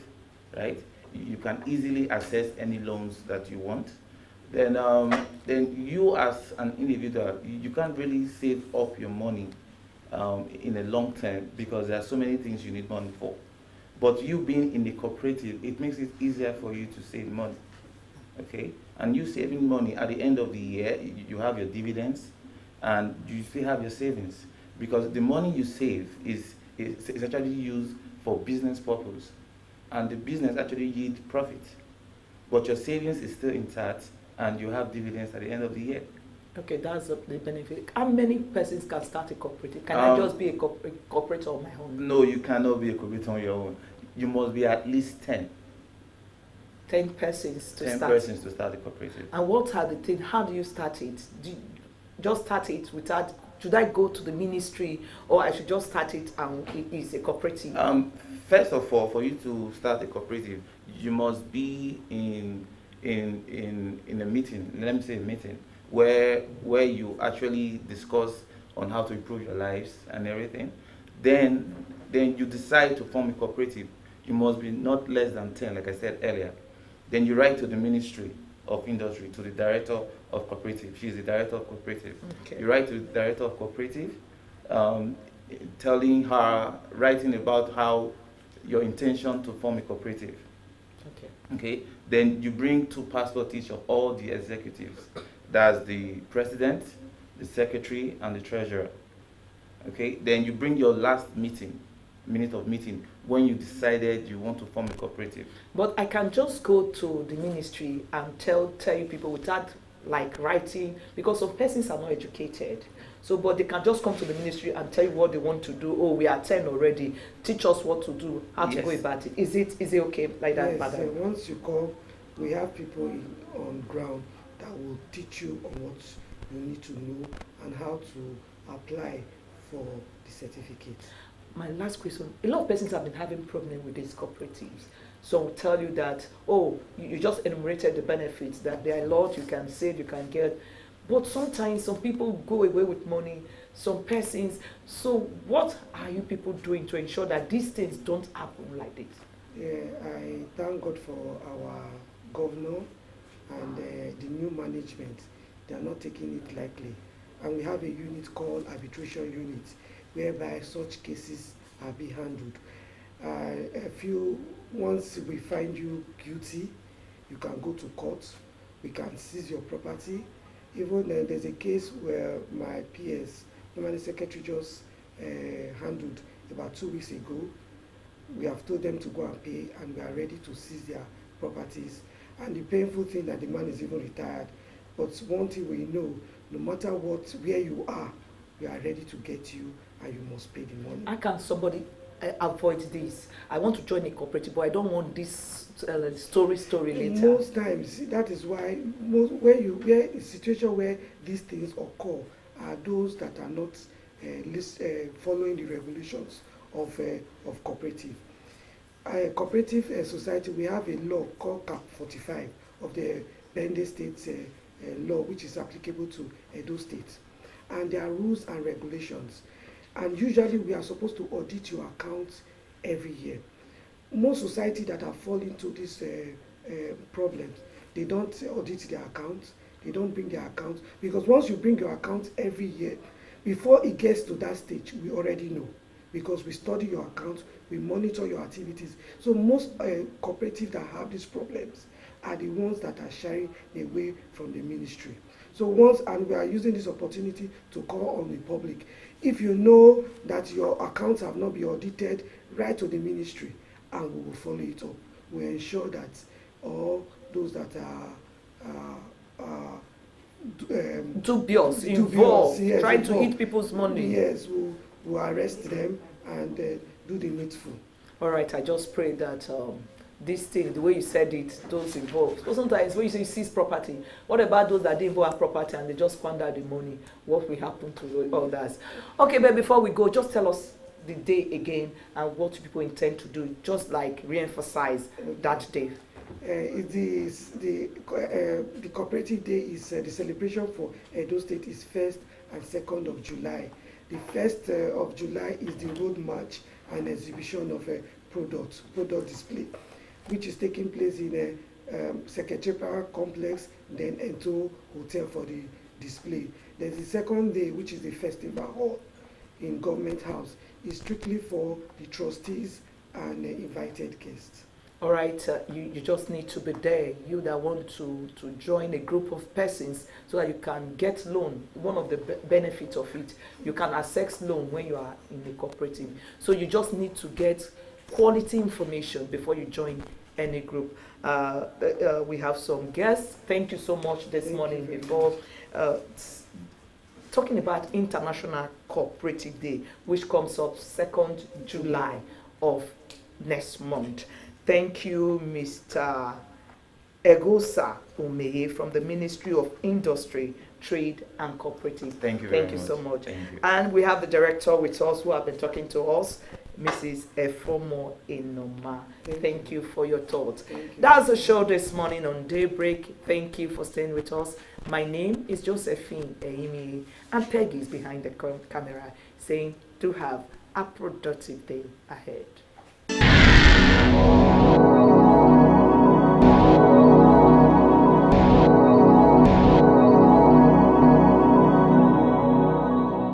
right, you can easily access any loans that you want. Then you as an individual, you can't really save up your money in the long term, because there are so many things you need money for. But you being in the cooperative, it makes it easier for you to save money, okay? And you saving money at the end of the year, you have your dividends, and you still have your savings, because the money you save is actually used for business purpose, and the business actually yield profit, but your savings is still intact, and you have dividends at the end of the year. Okay, that's the benefit. How many persons can start a cooperative? Can I just be a cooperator on my own? No, you cannot be a cooperator on your own. You must be at least 10. 10 persons to 10 start. persons to start a cooperative. And what are the things? How do you start it? Do you just start it without? Should I go to the ministry, or I should just start it and it is a cooperative? First of all, for you to start a cooperative, you must be in a meeting. Let me say a meeting where you actually discuss on how to improve your lives and everything. Then you decide to form a cooperative. You must be not less than 10, like I said earlier. Then you write to the Ministry of Industry, to the Director of Cooperative. She is the Director of Cooperative. Okay. You write to the Director of Cooperative, writing about how your intention to form a cooperative. Okay. Okay. Then you bring 2 passports each of all the executives. That's the President, the Secretary, and the Treasurer. Okay. Then you bring your last minute of meeting, when you decided you want to form a cooperative. But I can just go to the ministry and tell you people without like writing, because some persons are not educated. So, but they can just come to the ministry and tell you what they want to do. Oh, we are 10 already. Teach us what to do, how to go about it. Is it okay like that, Yes, madam? once you come, we have people on ground that will teach you on what you need to know and how to apply for the certificate. my last question, a lot of persons have been having problem with these cooperatives. Some will tell you that, oh, you just enumerated the benefits, that there are a lot you can save, you can get. But sometimes some people go away with money, some persons. So what are you people doing to ensure that these things don't happen like this? Yeah, I thank God for our governor and the new management. They are not taking it lightly. And we have a unit called arbitration unit, whereby such cases are being handled. Once we find you guilty, you can go to court. We can seize your property. Even there's a case where my PS, permanent secretary, just handled about 2 weeks ago. We have told them to go and pay, and we are ready to seize their properties. And the painful thing that the man is even retired. But one thing we know, no matter where you are, we are ready to get you, and you must pay the money. How can somebody avoid this? I want to join a cooperative, but I don't want this story later. Most times, that is why where a situation where these things occur are those that are not following the regulations of cooperative. Cooperative society, we have a law called Cap 45 of the Bende State law, which is applicable to Edo State. And there are rules and regulations. And usually we are supposed to audit your accounts every year. Most society that have fallen into this problems, they don't audit their accounts, they don't bring their accounts, because once you bring your accounts every year, before it gets to that stage, we already know, because we study your accounts, we monitor your activities. So most cooperatives that have these problems are the ones that are shying away from the ministry. So and we are using this opportunity to call on the public. If you know that your accounts have not been audited, write to the ministry and we will follow it up. We ensure that all those that are dubious, involved, yes, trying to eat people's money. Yes, we'll arrest them and do the needful. All right, I just pray that this thing, the way you said it, those involved. Because sometimes when you say seize property, what about those that didn't have property and they just squander the money? What will happen to others? Okay, but before we go, just tell us the day again and what people intend to do. Just like re-emphasize that day. The cooperative day is the celebration for Edo State is 1st and 2nd of July. The 1st of July is the road march and exhibition of a product display, which is taking place in a Secretarial Complex, then Ento Hotel for the display. There's the 2nd day, which is the festival hall in Government House. It's strictly for the trustees and invited guests. All right, you just need to be there. You that want to join a group of persons so that you can get loan. One of the benefits of it, you can access loan when you are in the cooperative. So you just need to get quality information before you join any group. We have some guests. Thank you so much this morning. Before talking about International Cooperative Day, which comes up 2nd July of next month. Thank you, Mr. Egosa Umeye from the Ministry of Industry, Trade and Cooperative. Thank you very much. Thank you so much. Thank you. And we have the director with us who have been talking to us, Mrs. Efomo Enoma. Thank you for your thoughts. That's the show this morning on Daybreak. Thank you for staying with us. My name is Josephine Eimi, and Peggy is behind the camera saying, do have a productive day ahead.